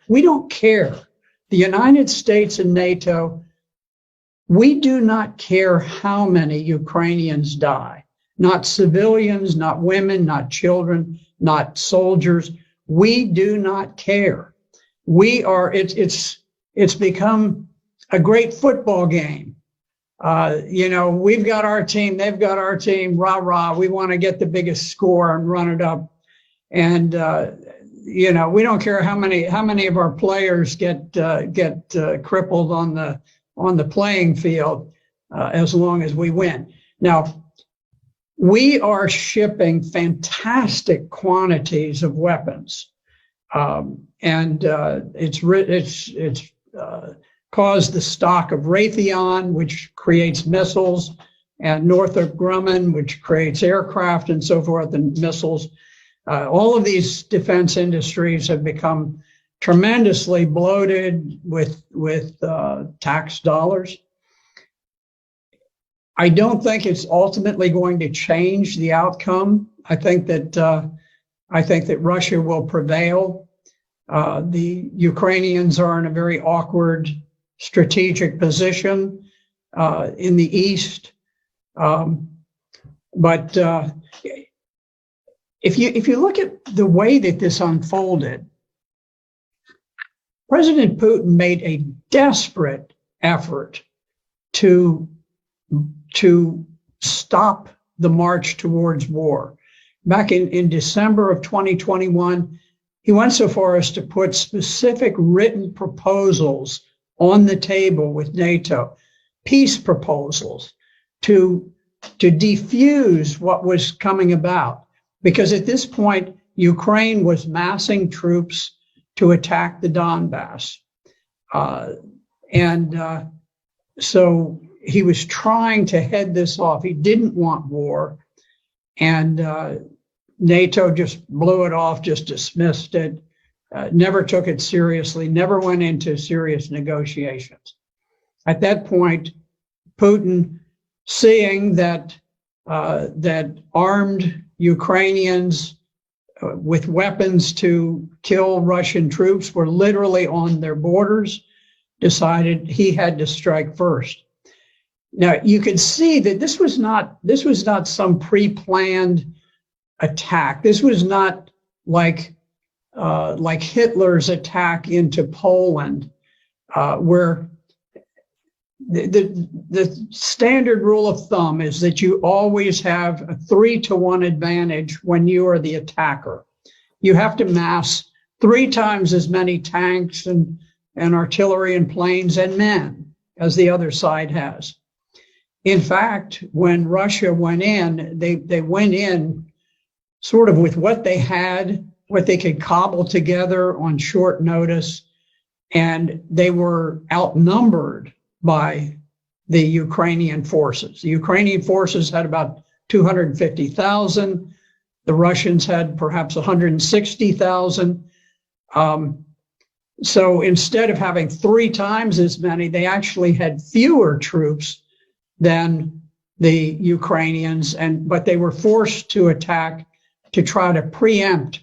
We don't care. The United States and NATO, we do not care how many Ukrainians die. Not civilians, not women, not children, not soldiers. We do not care. It's become a great football game. We've got our team, they've got our team, rah, rah. We want to get the biggest score and run it up. And, we don't care how many of our players get crippled on the playing field, as long as we win. Now, we are shipping fantastic quantities of weapons, and it's caused the stock of Raytheon, which creates missiles, and Northrop Grumman, which creates aircraft and so forth, and missiles. All of these defense industries have become tremendously bloated with tax dollars. I don't think it's ultimately going to change the outcome. I think that Russia will prevail. The Ukrainians are in a very awkward strategic position in the East. But if you look at the way that this unfolded, President Putin made a desperate effort to stop the march towards war. Back in December of 2021, he went so far as to put specific written proposals on the table with NATO, peace proposals to defuse what was coming about. Because at this point, Ukraine was massing troops to attack the Donbass. So he was trying to head this off. He didn't want war. And NATO just blew it off, just dismissed it, never took it seriously, never went into serious negotiations. At that point, Putin, seeing that armed Ukrainians with weapons to kill Russian troops were literally on their borders, decided he had to strike first. Now, you could see that this was not some pre-planned attack. This was not like Hitler's attack into Poland, where the standard rule of thumb is that you always have a 3-to-1 advantage when you are the attacker. You have to mass 3 times as many tanks and artillery and planes and men as the other side has. In fact, when Russia went in, they went in sort of with what they had, what they could cobble together on short notice, and they were outnumbered by the Ukrainian forces. The Ukrainian forces had about 250,000. The Russians had perhaps 160,000. So instead of having 3 times as many, they actually had fewer troops than the Ukrainians, but they were forced to attack to try to preempt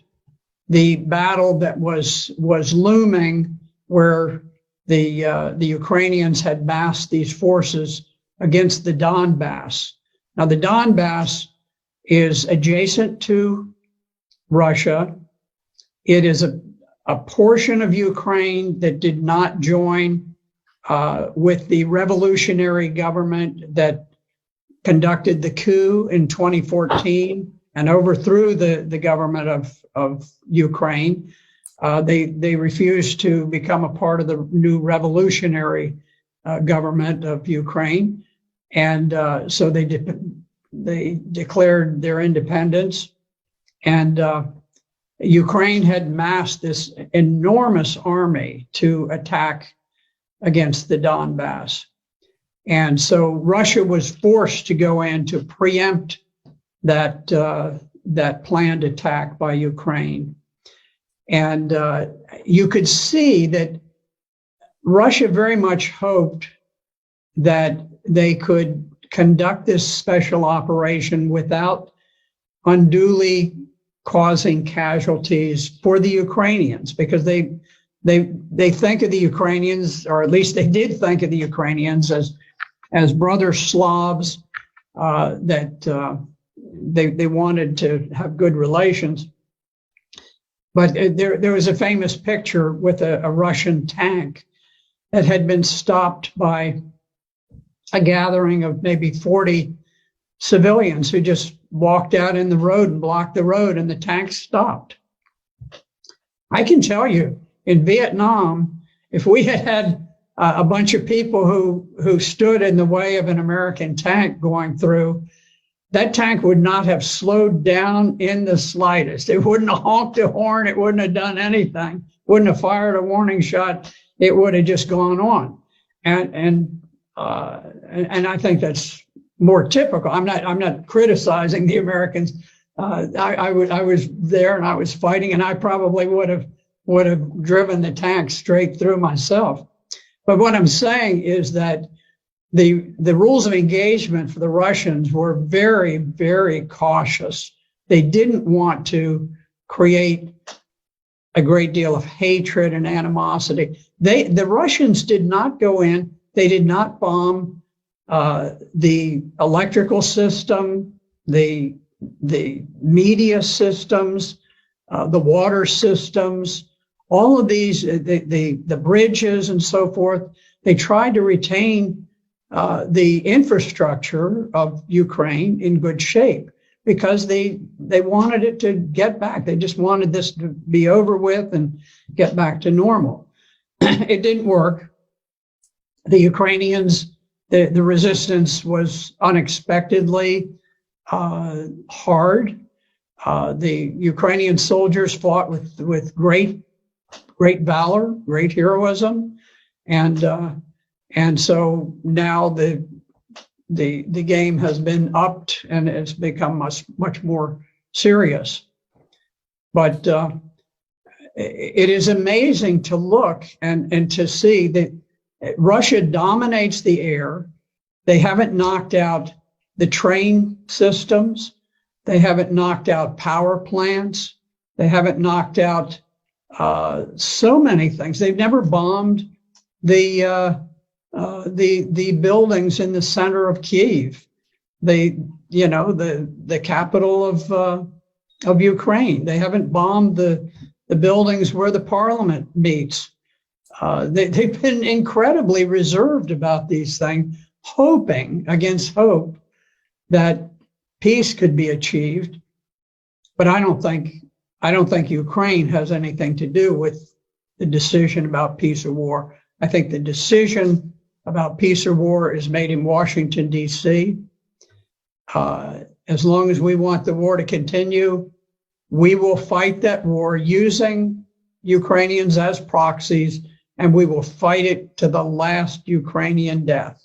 the battle that was looming, where the Ukrainians had massed these forces against the Donbass. Now, the Donbass is adjacent to Russia. It is a portion of Ukraine that did not join with the revolutionary government that conducted the coup in 2014 and overthrew the government of Ukraine. They refused to become a part of the new revolutionary government of Ukraine. And so they declared their independence. And Ukraine had massed this enormous army to attack against the Donbass. And so Russia was forced to go in to preempt that planned attack by Ukraine. And you could see that Russia very much hoped that they could conduct this special operation without unduly causing casualties for the Ukrainians, because they they think of the Ukrainians, or at least they did think of the Ukrainians as brother Slavs, that they wanted to have good relations. But there was a famous picture with a Russian tank that had been stopped by a gathering of maybe 40 civilians who just walked out in the road and blocked the road, and the tank stopped. I can tell you, in Vietnam, if we had had a bunch of people who stood in the way of an American tank going through, that tank would not have slowed down in the slightest. It wouldn't have honked a horn. It wouldn't have done anything. Wouldn't have fired a warning shot. It would have just gone on. And I think that's more typical. I'm not criticizing the Americans. I was there and I was fighting, and I probably would have driven the tank straight through myself. But what I'm saying is that the rules of engagement for the Russians were very, very cautious. They didn't want to create a great deal of hatred and animosity. The Russians did not go in. They did not bomb the electrical system, the media systems, the water systems, all of these, the bridges and so forth. They tried to retain the infrastructure of Ukraine in good shape because they wanted it to get back. They just wanted this to be over with and get back to normal. It didn't work. The Ukrainians, the resistance was unexpectedly hard. The Ukrainian soldiers fought with great valor, great heroism, and so now the game has been upped and it's become much more serious. But it is amazing to look and to see that Russia dominates the air. They haven't knocked out the train systems. They haven't knocked out power plants. They haven't knocked out so many things. They've never bombed the buildings in the center of Kyiv, the capital of Ukraine. They haven't bombed the buildings where the parliament meets. They've been incredibly reserved about these things, hoping against hope that peace could be achieved. But I don't think Ukraine has anything to do with the decision about peace or war. I think the decision about peace or war is made in Washington, D.C. As long as we want the war to continue, we will fight that war using Ukrainians as proxies, and we will fight it to the last Ukrainian death.